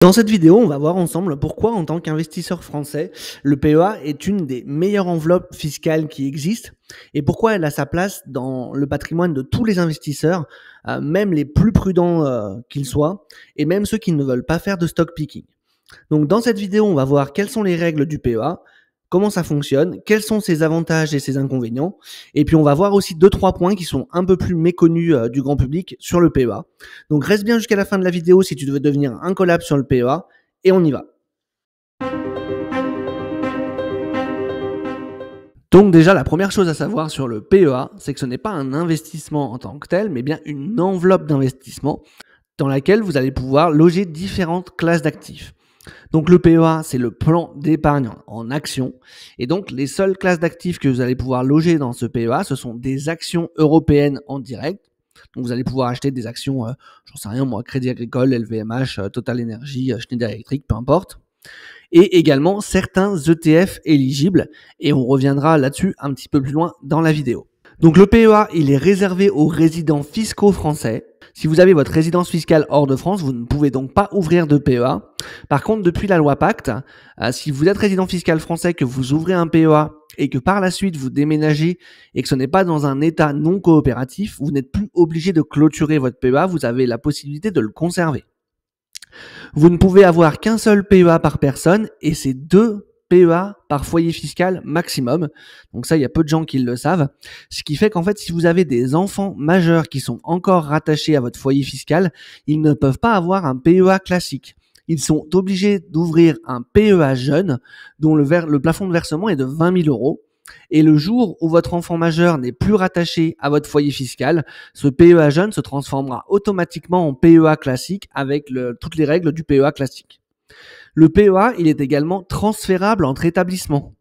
Dans cette vidéo, on va voir ensemble pourquoi, en tant qu'investisseur français, le PEA est une des meilleures enveloppes fiscales qui existent et pourquoi elle a sa place dans le patrimoine de tous les investisseurs, même les plus prudents qu'ils soient, et même ceux qui ne veulent pas faire de stock picking. Donc dans cette vidéo, on va voir quelles sont les règles du PEA, comment ça fonctionne, quels sont ses avantages et ses inconvénients, et puis on va voir aussi 2-3 points qui sont un peu plus méconnus du grand public sur le PEA. Donc reste bien jusqu'à la fin de la vidéo si tu veux devenir un collab sur le PEA, et on y va. Donc déjà, la première chose à savoir sur le PEA, c'est que ce n'est pas un investissement en tant que tel, mais bien une enveloppe d'investissement dans laquelle vous allez pouvoir loger différentes classes d'actifs. Donc le PEA, c'est le plan d'épargne en actions. Et donc les seules classes d'actifs que vous allez pouvoir loger dans ce PEA, ce sont des actions européennes en direct. Donc vous allez pouvoir acheter des actions, j'en sais rien moi, Crédit Agricole, LVMH, Total Energy, Schneider Electric, peu importe. Et également certains ETF éligibles. Et on reviendra là-dessus un petit peu plus loin dans la vidéo. Donc le PEA, il est réservé aux résidents fiscaux français. Si vous avez votre résidence fiscale hors de France, vous ne pouvez donc pas ouvrir de PEA. Par contre, depuis la loi Pacte, si vous êtes résident fiscal français, que vous ouvrez un PEA et que par la suite vous déménagez et que ce n'est pas dans un état non coopératif, vous n'êtes plus obligé de clôturer votre PEA, vous avez la possibilité de le conserver. Vous ne pouvez avoir qu'un seul PEA par personne et c'est 2 PEA par foyer fiscal maximum. Donc ça, il y a peu de gens qui le savent. Ce qui fait qu'en fait, si vous avez des enfants majeurs qui sont encore rattachés à votre foyer fiscal, ils ne peuvent pas avoir un PEA classique. Ils sont obligés d'ouvrir un PEA jeune dont le plafond de versement est de 20 000 euros. Et le jour où votre enfant majeur n'est plus rattaché à votre foyer fiscal, ce PEA jeune se transformera automatiquement en PEA classique avec toutes les règles du PEA classique. Le PEA, il est également transférable entre établissements.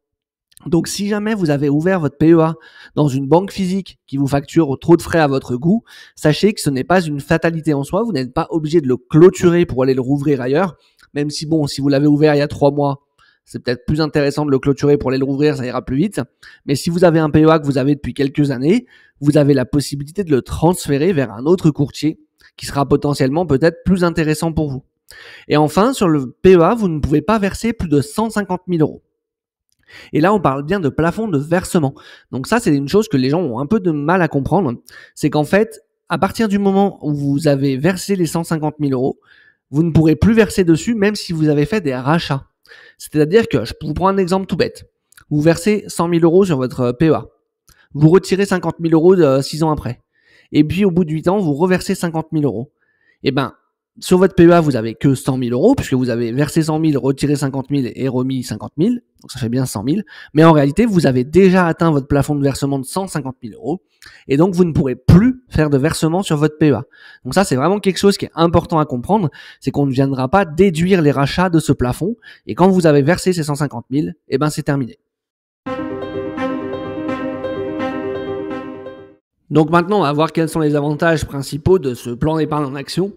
Donc si jamais vous avez ouvert votre PEA dans une banque physique qui vous facture trop de frais à votre goût, sachez que ce n'est pas une fatalité en soi, vous n'êtes pas obligé de le clôturer pour aller le rouvrir ailleurs, même si bon, si vous l'avez ouvert il y a 3 mois, c'est peut-être plus intéressant de le clôturer pour aller le rouvrir, ça ira plus vite. Mais si vous avez un PEA que vous avez depuis quelques années, vous avez la possibilité de le transférer vers un autre courtier qui sera potentiellement peut-être plus intéressant pour vous. Et enfin, sur le PEA, vous ne pouvez pas verser plus de 150 000 euros. Et là, on parle bien de plafond de versement. Donc ça, c'est une chose que les gens ont un peu de mal à comprendre. C'est qu'en fait, à partir du moment où vous avez versé les 150 000 euros, vous ne pourrez plus verser dessus même si vous avez fait des rachats. C'est-à-dire que, je vous prends un exemple tout bête. Vous versez 100 000 euros sur votre PEA. Vous retirez 50 000 euros 6 ans après. Et puis, au bout de 8 ans, vous reversez 50 000 euros. Eh ben, sur votre PEA, vous avez que 100 000 euros, puisque vous avez versé 100 000, retiré 50 000 et remis 50 000. Donc ça fait bien 100 000. Mais en réalité, vous avez déjà atteint votre plafond de versement de 150 000 euros. Et donc, vous ne pourrez plus faire de versement sur votre PEA. Donc ça, c'est vraiment quelque chose qui est important à comprendre. C'est qu'on ne viendra pas déduire les rachats de ce plafond. Et quand vous avez versé ces 150 000, eh ben, c'est terminé. Donc maintenant, on va voir quels sont les avantages principaux de ce plan d'épargne en action.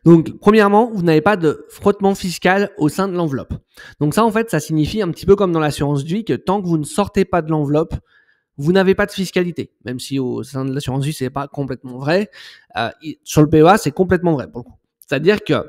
Donc premièrement, vous n'avez pas de frottement fiscal au sein de l'enveloppe. Donc ça, en fait, ça signifie un petit peu comme dans l'assurance vie que tant que vous ne sortez pas de l'enveloppe, vous n'avez pas de fiscalité. Même si au sein de l'assurance vie, c'est pas complètement vrai. Sur le PEA, c'est complètement vrai pour le coup. C'est-à-dire que,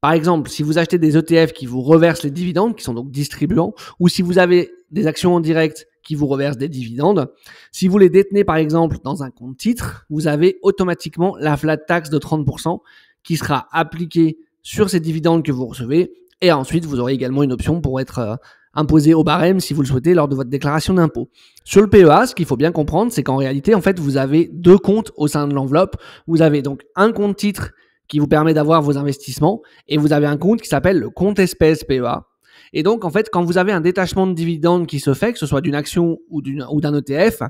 par exemple, si vous achetez des ETF qui vous reversent les dividendes, qui sont donc distribuants, ou si vous avez des actions en direct qui vous reversent des dividendes, si vous les détenez par exemple dans un compte titre, vous avez automatiquement la flat tax de 30% qui sera appliquée sur ces dividendes que vous recevez. Et ensuite, vous aurez également une option pour être imposé au barème si vous le souhaitez lors de votre déclaration d'impôt. Sur le PEA, ce qu'il faut bien comprendre, c'est qu'en réalité, en fait, vous avez 2 comptes au sein de l'enveloppe. Vous avez donc un compte titre qui vous permet d'avoir vos investissements et vous avez un compte qui s'appelle le compte espèce PEA. Et donc, en fait, quand vous avez un détachement de dividende qui se fait, que ce soit d'une action ou d'un ETF,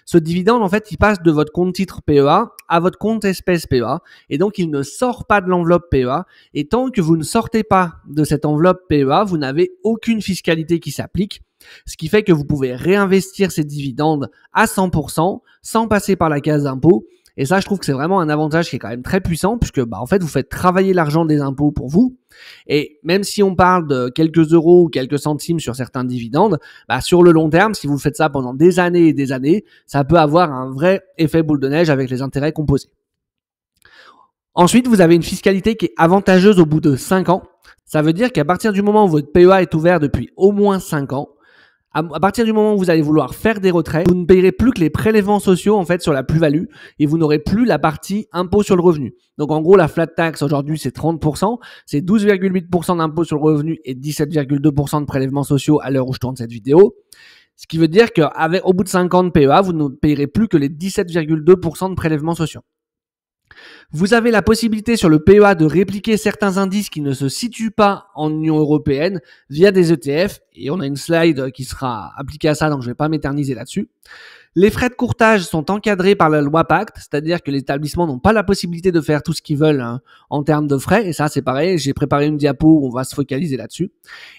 ce dividende, en fait, il passe de votre compte titre PEA à votre compte espèce PEA. Et donc, il ne sort pas de l'enveloppe PEA. Et tant que vous ne sortez pas de cette enveloppe PEA, vous n'avez aucune fiscalité qui s'applique. Ce qui fait que vous pouvez réinvestir ces dividendes à 100% sans passer par la case d'impôt. Et ça, je trouve que c'est vraiment un avantage qui est quand même très puissant puisque, en fait, vous faites travailler l'argent des impôts pour vous. Et même si on parle de quelques euros ou quelques centimes sur certains dividendes, sur le long terme, si vous faites ça pendant des années et des années, ça peut avoir un vrai effet boule de neige avec les intérêts composés. Ensuite, vous avez une fiscalité qui est avantageuse au bout de 5 ans. Ça veut dire qu'à partir du moment où votre PEA est ouvert depuis au moins 5 ans, à partir du moment où vous allez vouloir faire des retraits, vous ne payerez plus que les prélèvements sociaux en fait sur la plus-value et vous n'aurez plus la partie impôt sur le revenu. Donc en gros, la flat tax aujourd'hui c'est 30%, c'est 12,8% d'impôt sur le revenu et 17,2% de prélèvements sociaux à l'heure où je tourne cette vidéo. Ce qui veut dire qu'au bout de 5 ans de PEA, vous ne payerez plus que les 17,2% de prélèvements sociaux. Vous avez la possibilité sur le PEA de répliquer certains indices qui ne se situent pas en Union européenne via des ETF. Et on a une slide qui sera appliquée à ça, donc je ne vais pas m'éterniser là-dessus. Les frais de courtage sont encadrés par la loi Pacte, c'est-à-dire que les établissements n'ont pas la possibilité de faire tout ce qu'ils veulent en termes de frais. Et ça, c'est pareil, j'ai préparé une diapo où on va se focaliser là-dessus.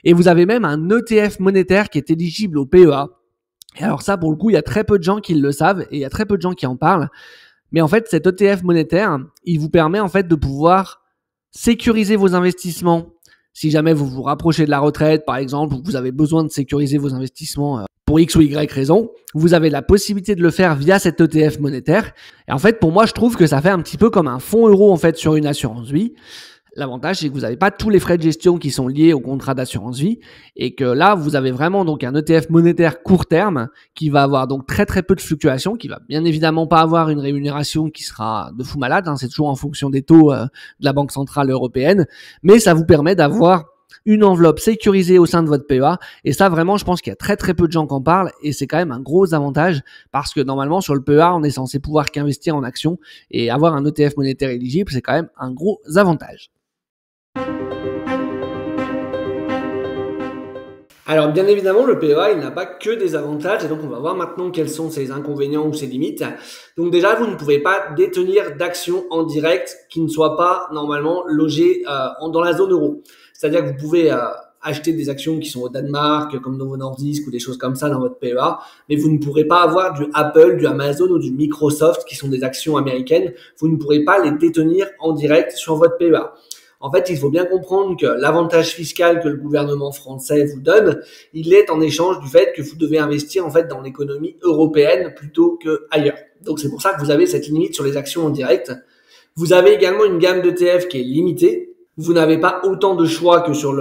Et vous avez même un ETF monétaire qui est éligible au PEA. Et alors ça, pour le coup, il y a très peu de gens qui le savent et il y a très peu de gens qui en parlent. Mais en fait, cet ETF monétaire, il vous permet en fait de pouvoir sécuriser vos investissements. Si jamais vous vous rapprochez de la retraite, par exemple, ou que vous avez besoin de sécuriser vos investissements pour X ou Y raison, vous avez la possibilité de le faire via cet ETF monétaire. Et en fait, pour moi, je trouve que ça fait un petit peu comme un fonds euro en fait sur une assurance vie. L'avantage, c'est que vous n'avez pas tous les frais de gestion qui sont liés au contrat d'assurance vie et que là, vous avez vraiment donc un ETF monétaire court terme qui va avoir donc très très peu de fluctuations, qui va bien évidemment pas avoir une rémunération qui sera de fou malade, c'est toujours en fonction des taux de la Banque Centrale Européenne, mais ça vous permet d'avoir une enveloppe sécurisée au sein de votre PEA et ça vraiment je pense qu'il y a très très peu de gens qui en parlent et c'est quand même un gros avantage parce que normalement sur le PEA on est censé pouvoir qu'investir en actions et avoir un ETF monétaire éligible c'est quand même un gros avantage. Alors bien évidemment le PEA il n'a pas que des avantages et donc on va voir maintenant quels sont ses inconvénients ou ses limites. Donc déjà vous ne pouvez pas détenir d'actions en direct qui ne soient pas normalement logées dans la zone euro. C'est-à-dire que vous pouvez acheter des actions qui sont au Danemark comme Novo Nordisk ou des choses comme ça dans votre PEA, mais vous ne pourrez pas avoir du Apple, du Amazon ou du Microsoft qui sont des actions américaines. Vous ne pourrez pas les détenir en direct sur votre PEA. En fait, il faut bien comprendre que l'avantage fiscal que le gouvernement français vous donne, il est en échange du fait que vous devez investir en fait dans l'économie européenne plutôt qu'ailleurs. Donc c'est pour ça que vous avez cette limite sur les actions en direct. Vous avez également une gamme d'ETF qui est limitée. Vous n'avez pas autant de choix que sur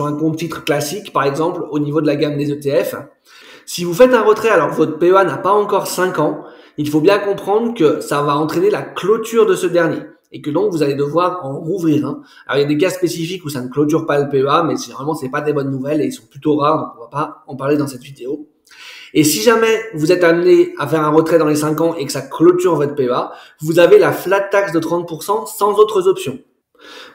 un compte titre classique, par exemple, au niveau de la gamme des ETF. Si vous faites un retrait alors que votre PEA n'a pas encore 5 ans, il faut bien comprendre que ça va entraîner la clôture de ce dernier. Et que donc vous allez devoir en rouvrir un. Alors il y a des cas spécifiques où ça ne clôture pas le PEA, mais généralement c'est pas des bonnes nouvelles et ils sont plutôt rares, donc on va pas en parler dans cette vidéo. Et si jamais vous êtes amené à faire un retrait dans les 5 ans et que ça clôture votre PEA, vous avez la flat tax de 30% sans autres options.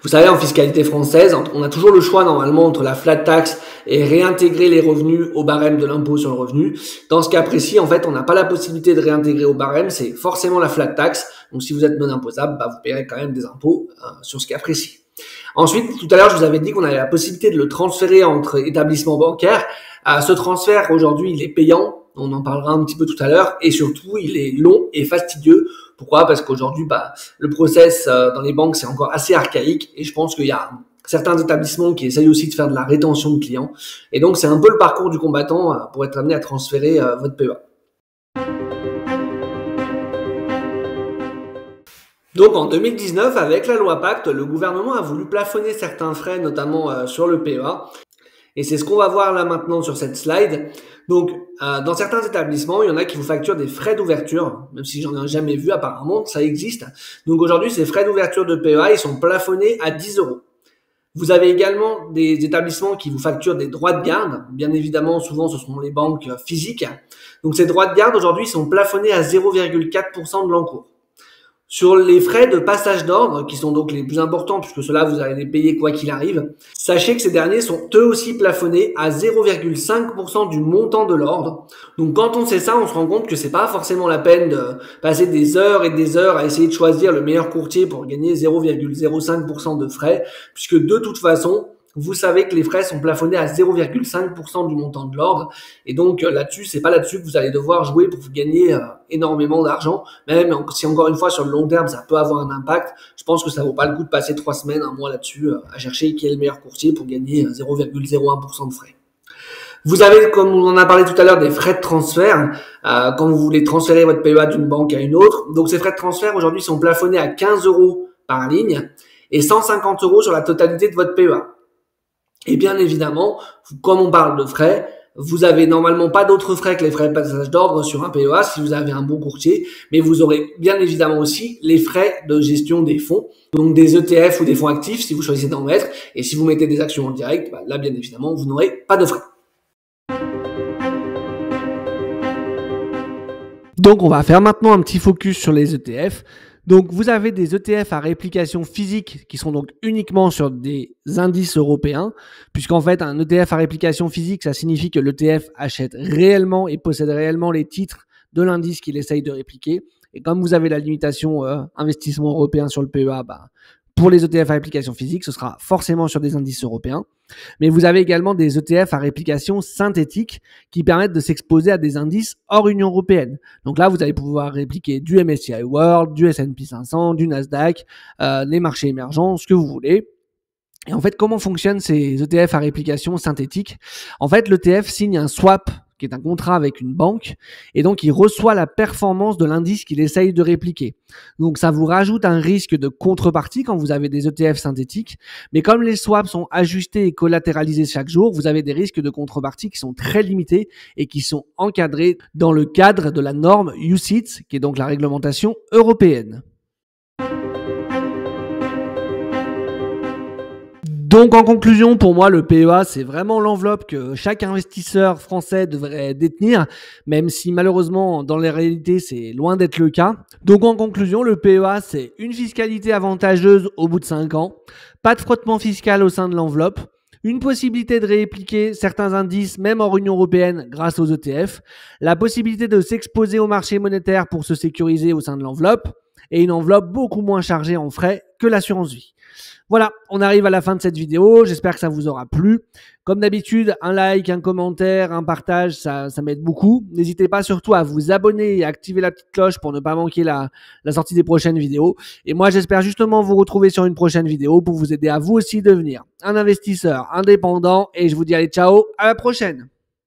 Vous savez, en fiscalité française, on a toujours le choix normalement entre la flat tax et réintégrer les revenus au barème de l'impôt sur le revenu. Dans ce cas précis, en fait, on n'a pas la possibilité de réintégrer au barème, c'est forcément la flat tax. Donc si vous êtes non imposable, vous paierez quand même des impôts sur ce cas précis. Ensuite, tout à l'heure, je vous avais dit qu'on avait la possibilité de le transférer entre établissements bancaires. Ce transfert, aujourd'hui, il est payant. On en parlera un petit peu tout à l'heure. Et surtout, il est long et fastidieux. Pourquoi ? Parce qu'aujourd'hui, le process dans les banques, c'est encore assez archaïque. Et je pense qu'il y a certains établissements qui essayent aussi de faire de la rétention de clients. Et donc, c'est un peu le parcours du combattant pour être amené à transférer votre PEA. Donc en 2019, avec la loi Pacte, le gouvernement a voulu plafonner certains frais, notamment sur le PEA. Et c'est ce qu'on va voir là maintenant sur cette slide. Donc, dans certains établissements, il y en a qui vous facturent des frais d'ouverture, même si j'en ai jamais vu, apparemment, ça existe. Donc aujourd'hui, ces frais d'ouverture de PEA, ils sont plafonnés à 10 €. Vous avez également des établissements qui vous facturent des droits de garde. Bien évidemment, souvent, ce sont les banques physiques. Donc ces droits de garde, aujourd'hui, sont plafonnés à 0,4% de l'encours. Sur les frais de passage d'ordre, qui sont donc les plus importants, puisque ceux-là, vous allez les payer quoi qu'il arrive, sachez que ces derniers sont eux aussi plafonnés à 0,5% du montant de l'ordre. Donc quand on sait ça, on se rend compte que c'est pas forcément la peine de passer des heures et des heures à essayer de choisir le meilleur courtier pour gagner 0,05% de frais, puisque de toute façon, vous savez que les frais sont plafonnés à 0,5% du montant de l'ordre. Et donc là-dessus, c'est pas là-dessus que vous allez devoir jouer pour gagner énormément d'argent. Même si encore une fois, sur le long terme, ça peut avoir un impact, je pense que ça vaut pas le coup de passer 3 semaines, un mois là-dessus à chercher qui est le meilleur courtier pour gagner 0,01% de frais. Vous avez, comme on en a parlé tout à l'heure, des frais de transfert quand vous voulez transférer votre PEA d'une banque à une autre. Donc ces frais de transfert aujourd'hui sont plafonnés à 15 € par ligne et 150 € sur la totalité de votre PEA. Et bien évidemment, comme on parle de frais, vous avez normalement pas d'autres frais que les frais de passage d'ordre sur un PEA si vous avez un bon courtier, mais vous aurez bien évidemment aussi les frais de gestion des fonds, donc des ETF ou des fonds actifs si vous choisissez d'en mettre, et si vous mettez des actions en direct, là bien évidemment vous n'aurez pas de frais. Donc on va faire maintenant un petit focus sur les ETF. Donc vous avez des ETF à réplication physique qui sont donc uniquement sur des indices européens, puisqu'en fait un ETF à réplication physique, ça signifie que l'ETF achète réellement et possède réellement les titres de l'indice qu'il essaye de répliquer. Et comme vous avez la limitation investissement européen sur le PEA, pour les ETF à réplication physique, ce sera forcément sur des indices européens. Mais vous avez également des ETF à réplication synthétique qui permettent de s'exposer à des indices hors Union européenne. Donc là, vous allez pouvoir répliquer du MSCI World, du S&P 500, du Nasdaq, les marchés émergents, ce que vous voulez. Et en fait, comment fonctionnent ces ETF à réplication synthétique? En fait, l'ETF signe un swap qui est un contrat avec une banque, et donc il reçoit la performance de l'indice qu'il essaye de répliquer. Donc ça vous rajoute un risque de contrepartie quand vous avez des ETF synthétiques, mais comme les swaps sont ajustés et collatéralisés chaque jour, vous avez des risques de contrepartie qui sont très limités et qui sont encadrés dans le cadre de la norme UCITS, qui est donc la réglementation européenne. Donc en conclusion, pour moi, le PEA, c'est vraiment l'enveloppe que chaque investisseur français devrait détenir, même si malheureusement, dans les réalités, c'est loin d'être le cas. Donc en conclusion, le PEA, c'est une fiscalité avantageuse au bout de 5 ans, pas de frottement fiscal au sein de l'enveloppe, une possibilité de répliquer certains indices même hors Union européenne grâce aux ETF, la possibilité de s'exposer au marché monétaire pour se sécuriser au sein de l'enveloppe, et une enveloppe beaucoup moins chargée en frais que l'assurance vie. Voilà, on arrive à la fin de cette vidéo, j'espère que ça vous aura plu. Comme d'habitude, un like, un commentaire, un partage, ça m'aide beaucoup. N'hésitez pas surtout à vous abonner et à activer la petite cloche pour ne pas manquer la sortie des prochaines vidéos. Et moi, j'espère justement vous retrouver sur une prochaine vidéo pour vous aider à vous aussi devenir un investisseur indépendant. Et je vous dis allez, ciao, à la prochaine.